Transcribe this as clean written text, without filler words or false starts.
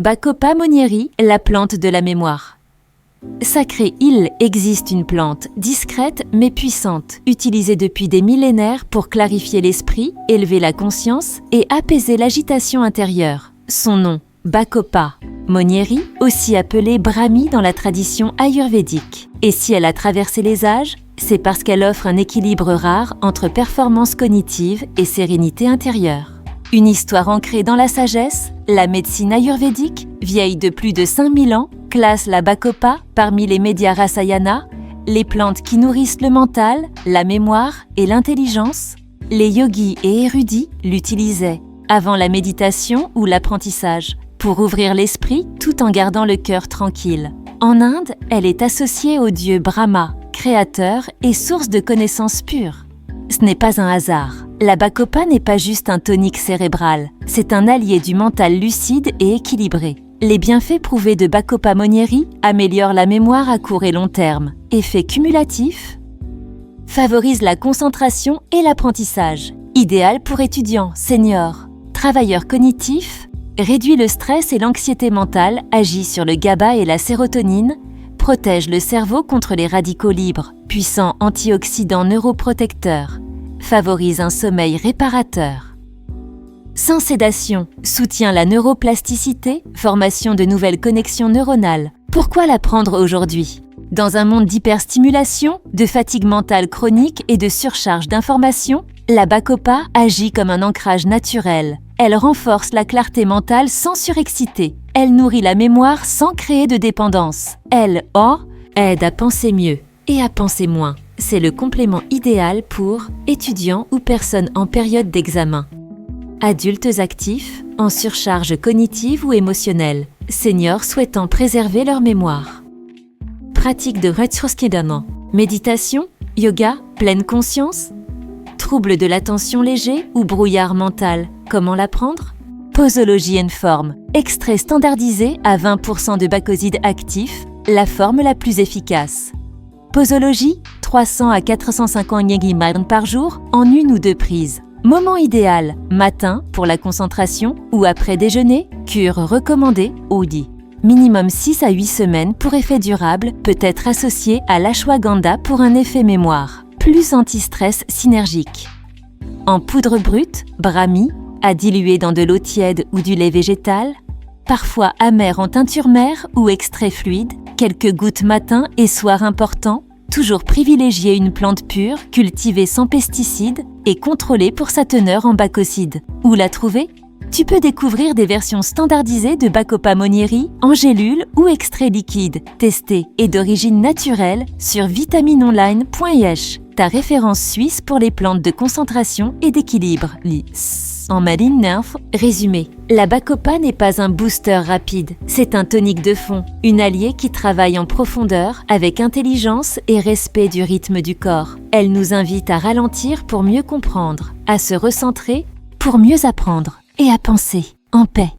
Bacopa monieri, la plante de la mémoire. Sacré il existe une plante, discrète mais puissante, utilisée depuis des millénaires pour clarifier l'esprit, élever la conscience et apaiser l'agitation intérieure. Son nom, Bacopa monieri, aussi appelée Brahmi dans la tradition ayurvédique. Et si elle a traversé les âges, c'est parce qu'elle offre un équilibre rare entre performance cognitive et sérénité intérieure. Une histoire ancrée dans la sagesse, la médecine ayurvédique, vieille de plus de 5000 ans, classe la Bacopa parmi les Medhya Rasayana, les plantes qui nourrissent le mental, la mémoire et l'intelligence. Les yogis et érudits l'utilisaient avant la méditation ou l'apprentissage, pour ouvrir l'esprit tout en gardant le cœur tranquille. En Inde, elle est associée au dieu Brahma, créateur et source de connaissances pures. Ce n'est pas un hasard. La Bacopa n'est pas juste un tonique cérébral, c'est un allié du mental lucide et équilibré. Les bienfaits prouvés de Bacopa monieri améliorent la mémoire à court et long terme. Effet cumulatif, favorise la concentration et l'apprentissage. Idéal pour étudiants, seniors, travailleurs cognitifs, réduit le stress et l'anxiété mentale, agit sur le GABA et la sérotonine, protège le cerveau contre les radicaux libres, puissant antioxydant neuroprotecteur, favorise un sommeil réparateur. Sans sédation, soutient la neuroplasticité, formation de nouvelles connexions neuronales. Pourquoi la prendre aujourd'hui? Dans un monde d'hyperstimulation, de fatigue mentale chronique et de surcharge d'informations, la Bacopa agit comme un ancrage naturel. Elle renforce la clarté mentale sans surexciter. Elle nourrit la mémoire sans créer de dépendance. Elle, aide à penser mieux et à penser moins. C'est le complément idéal pour étudiants ou personnes en période d'examen. Adultes actifs, en surcharge cognitive ou émotionnelle. Seniors souhaitant préserver leur mémoire. Pratique de Retroskidana. Méditation, yoga, pleine conscience. Troubles de l'attention léger ou brouillard mental. Comment l'apprendre? Posologie and Form. Extrait standardisé à 20% de bacoside actif, la forme la plus efficace. Posologie, 300 à 450 mg par jour en 1 ou 2 prises. Moment idéal, matin pour la concentration ou après déjeuner, cure recommandée, ODI. Minimum 6 à 8 semaines pour effet durable, peut être associé à l'ashwagandha pour un effet mémoire. Plus anti-stress synergique. En poudre brute, Brahmi, à diluer dans de l'eau tiède ou du lait végétal, parfois amer en teinture mère ou extrait fluide, quelques gouttes matin et soir important, toujours privilégier une plante pure, cultivée sans pesticides et contrôlée pour sa teneur en bacoside. Où la trouver? Tu peux découvrir des versions standardisées de Bacopa monieri en gélule ou extrait liquide, testées et d'origine naturelle sur vitaminonline.ch, ta référence suisse pour les plantes de concentration et d'équilibre. En Maline Nerf, résumé, la Bacopa n'est pas un booster rapide, c'est un tonique de fond, une alliée qui travaille en profondeur avec intelligence et respect du rythme du corps. Elle nous invite à ralentir pour mieux comprendre, à se recentrer pour mieux apprendre et à penser en paix.